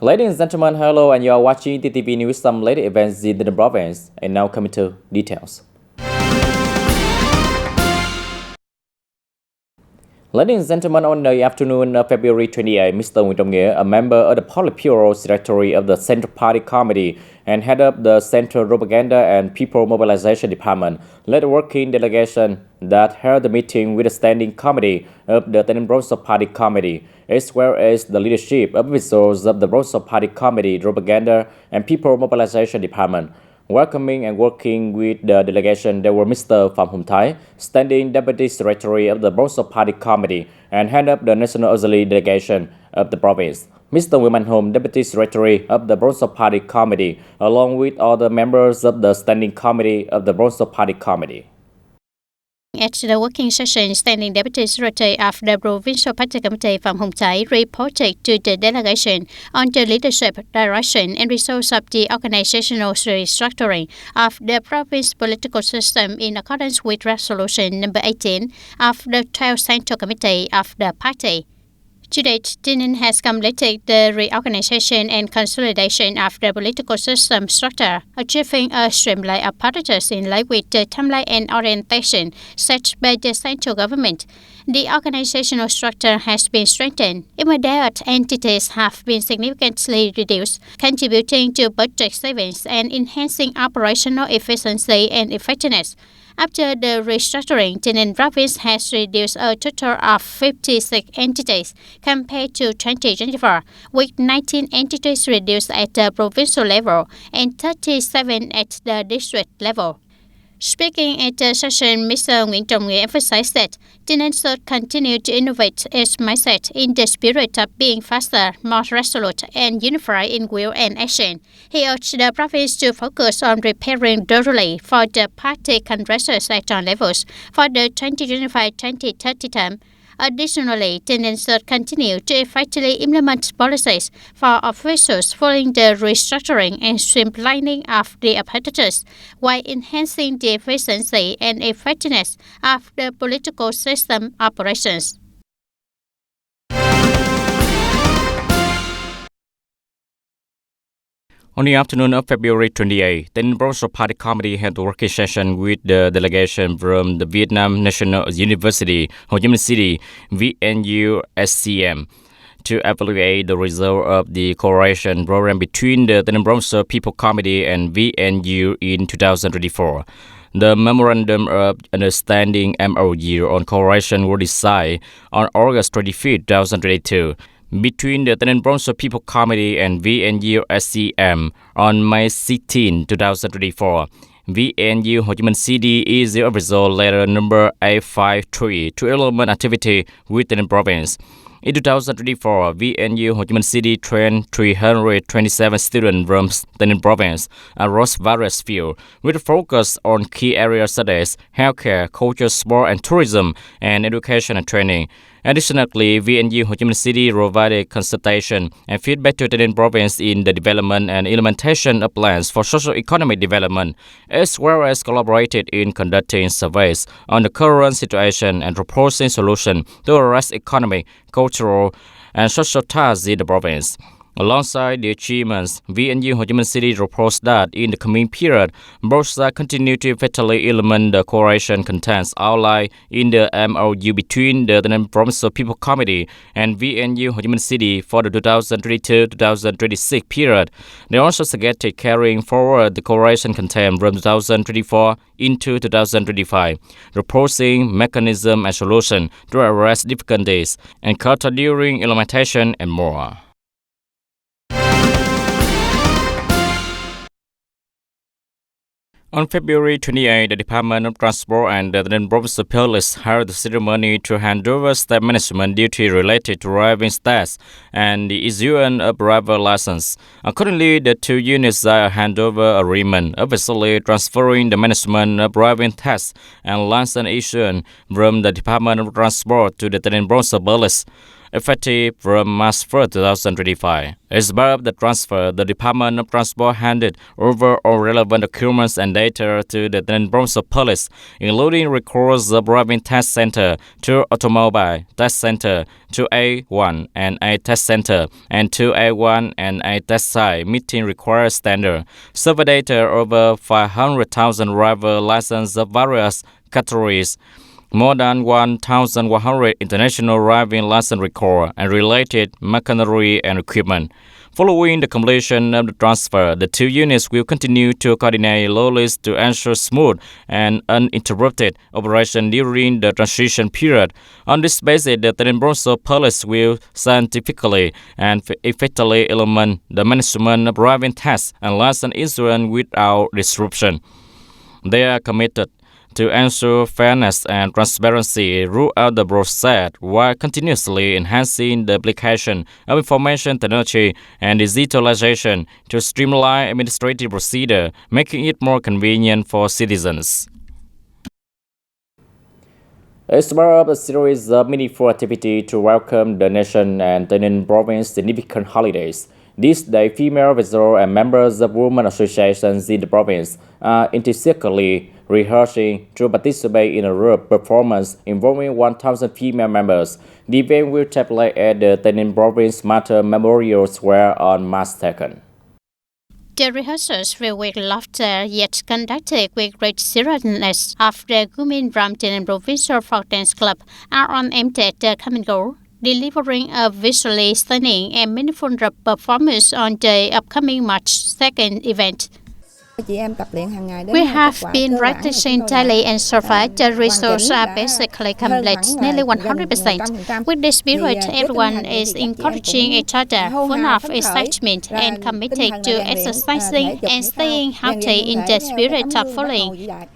Ladies and gentlemen, hello, and you are watching TTV News, some latest events in the province. And now coming to details. Ladies and gentlemen, on the afternoon of February 28, Mr. Nguyễn Trọng Nghĩa, a member of the Politburo Secretary of the Central Party Committee and head of the Central Propaganda and People Mobilization Department, led a working delegation that held the meeting with the Standing Committee of the TayNinhTV Party Committee, as well as the leadership of officials of the TayNinhTV Party Committee, Propaganda and People Mobilization Department. Welcoming and working with the delegation, there were Mr. Phạm Hùng Thái, Standing Deputy Secretary of the TayNinhTV Party Committee and head of the National Auxiliary Delegation of the province, Mr. Nguyễn Mạnh Hùng, Deputy Secretary of the TayNinhTV Party Committee, along with all the members of the Standing Committee of the TayNinhTV Party Committee. At the working session, Standing Deputy Secretary of the Provincial Party Committee Phạm Hùng Thái reported to the delegation on the leadership, direction, and results of the organizational restructuring of the province political system in accordance with Resolution number 18 of the 12th Central Committee of the party. To date, TayNinhTV has completed the reorganization and consolidation of the political system structure, achieving a streamlined apparatus in line with the timeline and orientation set by the central government. The organizational structure has been strengthened. Immediate entities have been significantly reduced, contributing to budget savings and enhancing operational efficiency and effectiveness. After the restructuring, TayNinhTV province has reduced a total of 56 entities compared to 2024, with 19 entities reduced at the provincial level and 37 at the district level. Speaking at the session, Mr. Nguyễn Trọng Nghĩa emphasized that TayNinhTV should continue to innovate its mindset in the spirit of being faster, more resolute, and unified in will and action. He urged the province to focus on preparing thoroughly for the party congresses at all levels for the 2025-2030 term. Additionally, TayNinhTV should continue to effectively implement policies for officials following the restructuring and streamlining of the apparatus, while enhancing the efficiency and effectiveness of the political system operations. On the afternoon of February 28, the TayNinhTV Party Committee had a working session with the delegation from the Vietnam National University, Ho Chi Minh City, VNU-SCM, to evaluate the result of the cooperation program between the TayNinhTV People Committee and VNU in 2024. The Memorandum of Understanding MOU on cooperation was signed on August 25, 2022. Between the TayNinhTV People Committee and VNU-SCM on May 16, 2024. VNU Ho Chi Minh City is the official letter number 853 to implement activity within the province. In 2024, VNU Ho Chi Minh City trained 327 students from TayNinhTV province across various fields, with a focus on key areas such as healthcare, culture, sport and tourism, and education and training. Additionally, VNU Ho Chi Minh City provided consultation and feedback to TayNinhTV province in the development and implementation of plans for socio-economic development, as well as collaborated in conducting surveys on the current situation and proposing solutions to address economic, cultural, and social tasks in the province. Alongside the achievements, VNU Ho Chi Minh City reports that in the coming period, both sides continue to effectively implement the cooperation contents outlined in the MOU between the TayNinhTV People Committee and VNU Ho Chi Minh City for the 2022-2026 period. They also suggested carrying forward the cooperation content from 2024 into 2025, proposing mechanism and solution to address difficulties encountered during implementation and more. On February 28, the Department of Transport and the TayNinhTV Police held the ceremony to hand over staff management duty related to driving stats and the issuance of driver license. Accordingly, the two units signed a handover agreement, officially transferring the management of driving tests and license issuance from the Department of Transport to the TayNinhTV Police. effective from March 1st, 2025. As part of the transfer, the Department of Transport handed over all relevant documents and data to the TayNinhTV Police, including records of driving test center to automobile test center to A1 and A test center and to A1 and A test site meeting required standard. Survey data over 500,000 driver licenses of various categories, more than 1,100 international driving license record and related machinery and equipment. Following the completion of the transfer, the two units will continue to coordinate locally to ensure smooth and uninterrupted operation during the transition period. On this basis, the TayNinhTV Police will scientifically and effectively implement the management of driving tests and license issuance without disruption. They are committed to ensure fairness and transparency throughout the process while continuously enhancing the application of information technology and digitalization to streamline administrative procedure, making it more convenient for citizens. As part of a series of meaningful activity to welcome the nation and TayNinhTV province significant holidays, this day, female visitors and members of women associations in the province are enthusiastically rehearsing to participate in a group performance involving 1,000 female members. The event will take place at the TayNinhTV Province Mater Memorial Square on March 2nd. The rehearsals will with laughter yet conducted with great seriousness after women from TayNinhTV Provincial Folk Dance Club are on aimed at the common goal, delivering a visually stunning and meaningful performance on the upcoming March 2nd event. We have been practicing daily and so far the results are basically complete, nearly 100%. With this spirit, everyone is encouraging each other, full of excitement and committed to exercising and staying healthy in the spirit of following.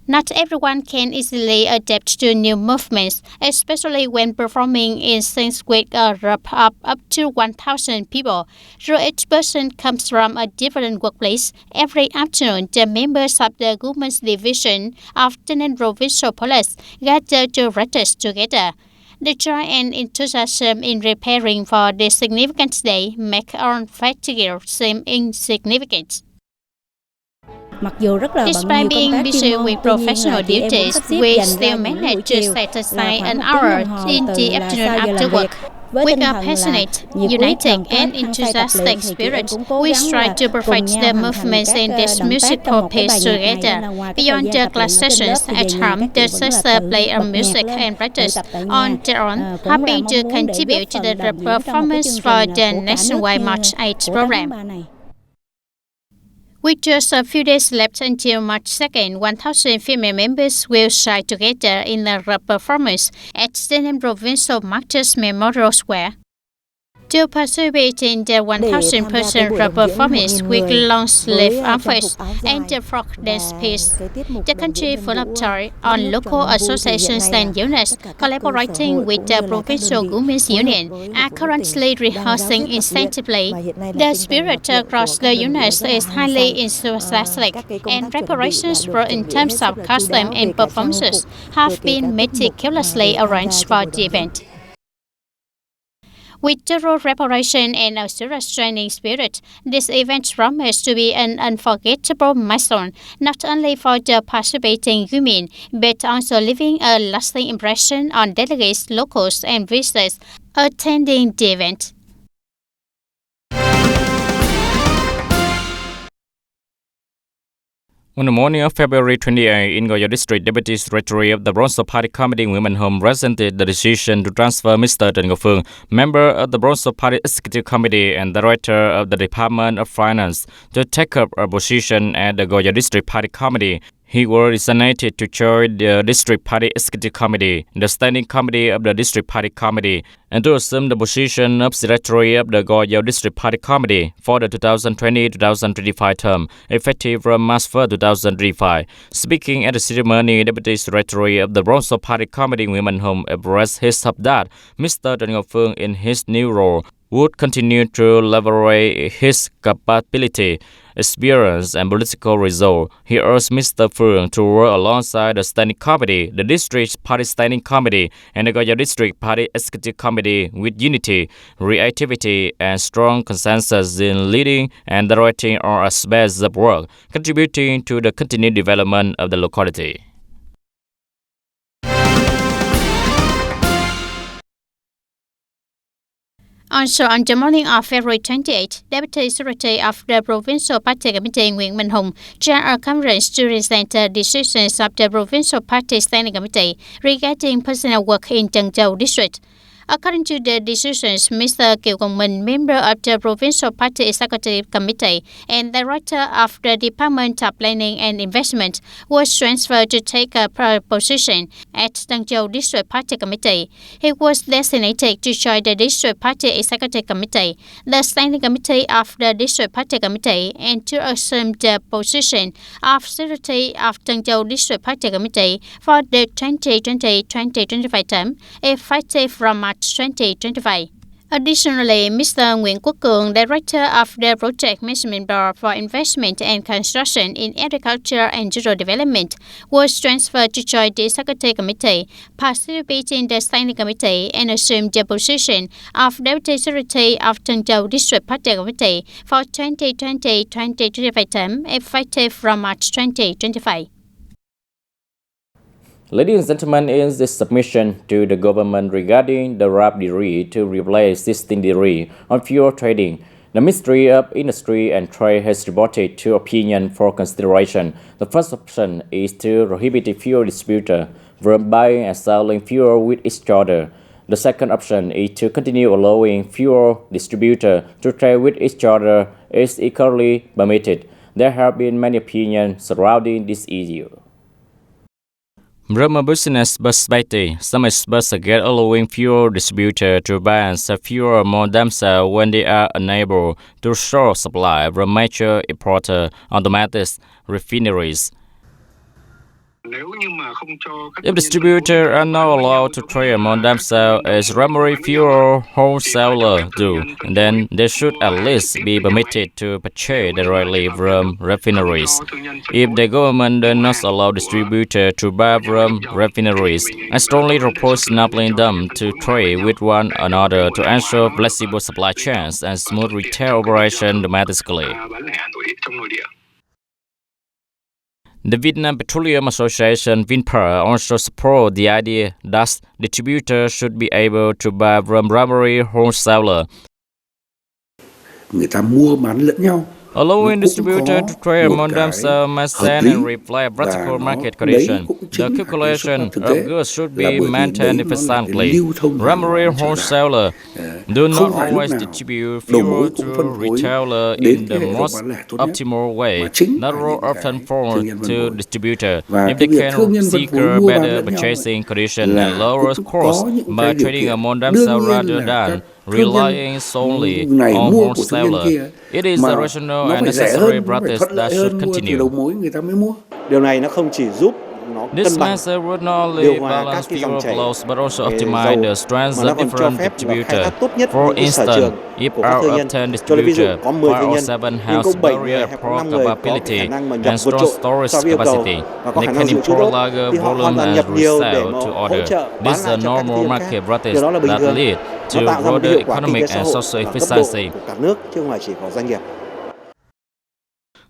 Not everyone can easily adapt to new movements, especially when performing in scenes with a group of up to 1,000 people. Though each person comes from a different workplace, every afternoon the members of the Women's Division of TayNinhTV Provincial Police gather to practice together. The joy and enthusiasm in preparing for this significant day make our fatigue seem insignificant. Despite being busy with professional duties, we still manage to set aside an hour in the afternoon after work. With a passionate, united, and enthusiastic spirit, we strive to perfect the movements in this musical piece together. Beyond the class sessions at home, the sisters play our music and practice on their own, hoping to contribute to the performance for the nationwide March 8 program. With just a few days left until March 2nd, 1,000 female members will shine together in a group performance at TayNinhTV Provincial Martyrs Memorial Square. To participate in the 1,000-person group performance with long-sleeve outfits and the folk dance piece, the country full of joy on local associations and units collaborating with the Provincial Women's Union are currently rehearsing intensively. The spirit across the units is highly enthusiastic, and preparations in terms of costume and performances have been meticulously arranged for the event. With thorough preparation and a serious training spirit, this event promises to be an unforgettable milestone, not only for the participating women, but also leaving a lasting impression on delegates, locals, and visitors attending the event. On the morning of February 28, in Goyo District, Deputy Secretary of the Bronzo Party Committee Women Home presented the decision to transfer Mr. Trần Ngọc Phương, member of the Bronzo Party Executive Committee and Director of the Department of Finance, to take up a position at the Goyo District Party Committee. He was designated to join the District Party Executive Committee, the Standing Committee of the District Party Committee, and to assume the position of Secretary of the Goyo District Party Committee for the 2020-2025 term, effective from March 1, 2025. Speaking at the ceremony, Deputy Secretary of the Bronzo Party Committee Women Home expressed his hope that Mr. Trần Ngọc Phương, in his new role, would continue to leverage his capability, experience, and political resolve. He urged Mr. Phương to work alongside the Standing Committee, the District Party Standing Committee, and the Goya District Party Executive Committee with unity, reactivity, and strong consensus in leading and directing all aspects of work, contributing to the continued development of the locality. Also, on the morning of February 28, Deputy Secretary of the Provincial Party Committee Nguyễn Minh Hùng chaired a conference to present the decisions of the Provincial Party Standing Committee regarding personnel work in Tân Châu District. According to the decisions, Mr. Kiều Công Minh, member of the Provincial Party Executive Committee and Director of the Department of Planning and Investment, was transferred to take a position at Tân Châu District Party Committee. He was designated to join the District Party Executive Committee, the Standing Committee of the District Party Committee, and to assume the position of Secretary of Tân Châu District Party Committee for the 2020-2025 term, effective from March 2025. Additionally, Mr. Nguyễn Quốc Cường, Director of the Project Management Board for Investment and Construction in Agriculture and Rural Development, was transferred to join the Executive Committee, participate in the Standing Committee, and assume the position of Deputy Secretary of Tân Châu District Party Committee for 2020-2025 term, effective from March 2025. Ladies and gentlemen, in this submission to the government regarding the draft decree to replace existing decree on fuel trading, the Ministry of Industry and Trade has reported two opinions for consideration. The first option is to prohibit the fuel distributor from buying and selling fuel with each other. The second option is to continue allowing fuel distributor to trade with each other is equally permitted. There have been many opinions surrounding this issue. From a business perspective, some experts suggest allowing fuel distributors to buy and sell fuel among themselves when they are unable to source supply from major importers, automatic refineries. If distributors are not allowed to trade among themselves as primary fuel wholesalers do, then they should at least be permitted to purchase directly from refineries. If the government does not allow distributors to buy from refineries, I strongly propose enabling them to trade with one another to ensure flexible supply chains and smooth retail operation domestically. The Vietnam Petroleum Association (VinPer) also supports the idea that distributors should be able to buy from primary wholesalers. Người ta mua bán lẫn nhau. Allowing distributors to trade among themselves must stand and reflect practical market conditions. The calculation of goods should be maintained efficiently. Primary wholesalers do not always distribute fuel to retailers in the most optimal way. That role often falls to distributors. If they can secure better purchasing conditions and lower costs by trading among themselves rather than relying solely on wholesalers, it is a rational and necessary practice that should continue. Điều này nó không chỉ giúp This measure would not only balance fuel flows but also optimize the strengths of different distributors. For instance, if our of 10 distributors, 5 or 7 has superior port capability and strong storage capacity, they can import larger volume and resell to order. This is a normal market practice that leads to broader economic and social efficiency.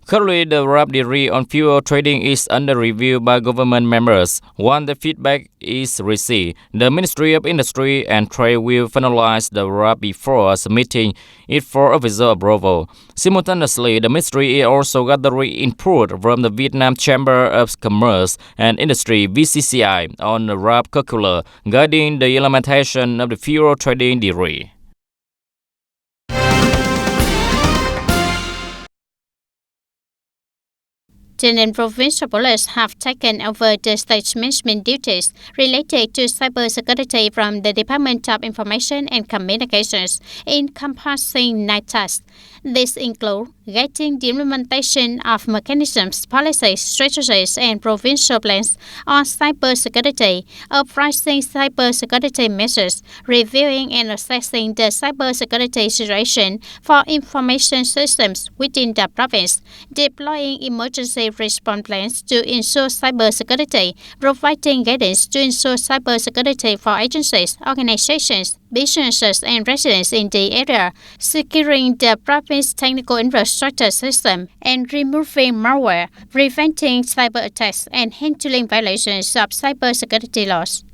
Currently, the draft decree on fuel trading is under review by government members. Once the feedback is received, the Ministry of Industry and Trade will finalize the draft before submitting it for official approval. Simultaneously, the ministry is also gathering input from the Vietnam Chamber of Commerce and Industry (VCCI) on the draft circular guiding the implementation of the fuel trading decree. Tayninh Provincial Police have taken over the state management duties related to cybersecurity from the Department of Information and Communications, encompassing 9 tasks. These include guiding the implementation of mechanisms, policies, strategies, and provincial plans on cybersecurity, uprising cybersecurity measures, reviewing and assessing the cybersecurity situation for information systems within the province, deploying emergency response plans to ensure cybersecurity, providing guidance to ensure cybersecurity for agencies, organizations, businesses, and residents in the area, securing the province's technical infrastructure system, and removing malware, preventing cyber attacks, and handling violations of cybersecurity laws.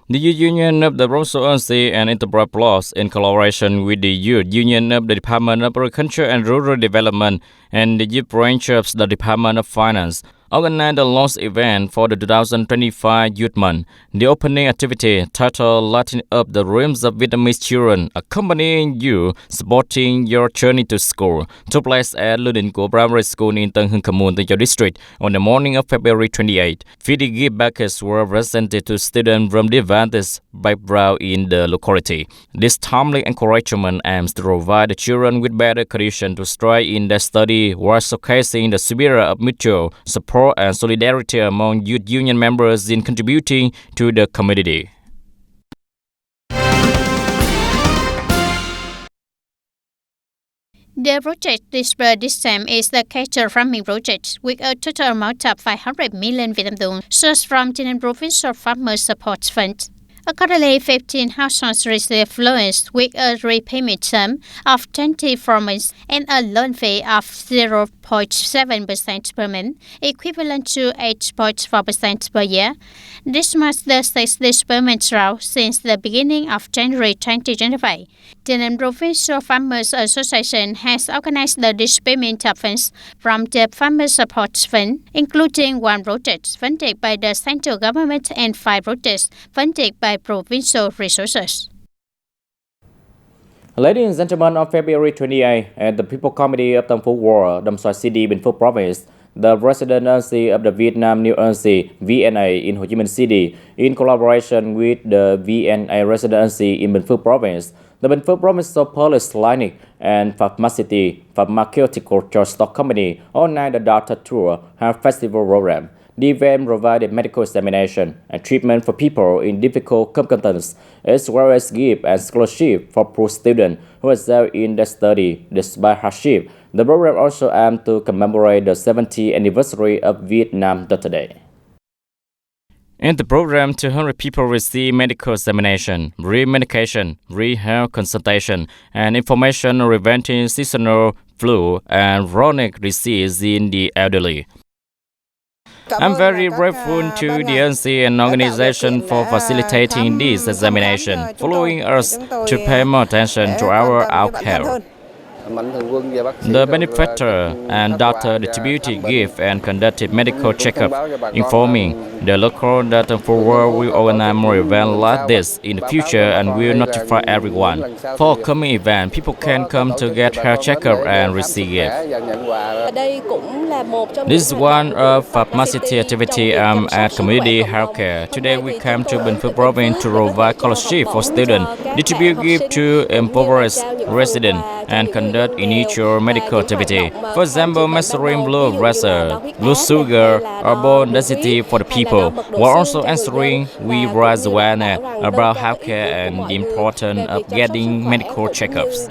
The Youth Union of the Province and Enterprise Plus, in collaboration with the Youth Union of the Department of Agriculture and Rural Development and the Youth Branch of the Department of Finance, organized a launch event for the 2025 Youth Month. The opening activity, titled Lighting Up the Dreams of Vietnamese Children, Accompanying You, Supporting Your Journey to School, took place at Ludin Ko Primary School in Tân Hưng Kamun, Tân Châu District, on the morning of February 28. 50 gift baskets were presented to students from disadvantaged backgrounds in the locality. This timely encouragement aims to provide the children with better conditions to strive in their study while showcasing the spirit of mutual support and solidarity among youth union members in contributing to the community. The project displayed this time is the cattle farming project, with a total amount of 500 million Vietnam dong sourced from Tayninh Provincial Farmer Support Fund. Accordingly, 15 households receive loans with a repayment term of 24 months and a loan fee of 0.7% per month, equivalent to 8.4% per year. This marks the sixth disbursement round since the beginning of January 2025. The Provincial Farmers Association has organized the disbursement of funds from the Farmer Support Fund, including 1 project funded by the central government and 5 projects funded by provincial resources. Ladies and gentlemen, on February 28, at the People Committee of Tân Phú Ward, Dam Xoài City, Bình Phước Province, the presidency of the Vietnam New Embassy (VNA) in Ho Chi Minh City, in collaboration with the VNA residency in Bình Phước Province, the Bình Phước Provincial Police Clinic and Pharmaceutical Stock Company organized the Doctor Tour Health Festival program. The event provided medical examination and treatment for people in difficult circumstances, as well as gift and scholarship for poor students who excel in their study despite hardship. The program also aimed to commemorate the 70th anniversary of Vietnam Day. In the program, 200 people receive medical examination, re-medication, re-health consultation, and information on preventing seasonal flu and chronic disease in the elderly. I'm very grateful to the NC and organization for facilitating this examination, following us to pay more attention to our health. The benefactor and doctor distributed gifts and conducted medical checkup, informing the local that the world will organize more events like this in the future and will notify everyone. For upcoming event, people can come to get health checkup and receive gifts. This is one of pharmacy activity at community healthcare. Today we came to Bình Phước Province to provide scholarship for students, distribute gifts to impoverished residents, and conduct initial medical activity. For example, measuring blood pressure, blood sugar, or bone density for the people, while also answering we raise awareness about healthcare and the importance of getting medical checkups.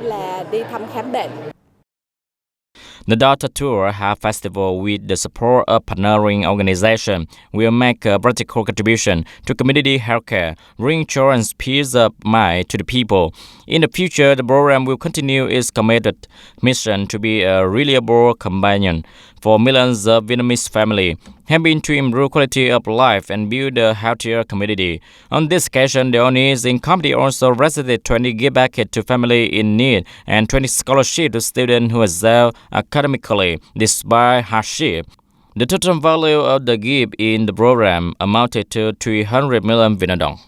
The Doctor Tour Health Festival, with the support of partnering organizations, will make a practical contribution to community healthcare, bring joy and peace of mind to the people. In the future, the program will continue its committed mission to be a reliable companion for millions of Vietnamese families, helping to improve quality of life and build a healthier community. On this occasion, the owners in committee also presented 20 gift baskets to families in need and 20 scholarships to students who excel academically despite hardship. The total value of the gift in the program amounted to 300 million Vietnam dong.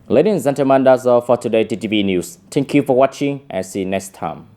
Ladies and gentlemen, that's all for today TTV News. Thank you for watching and see you next time.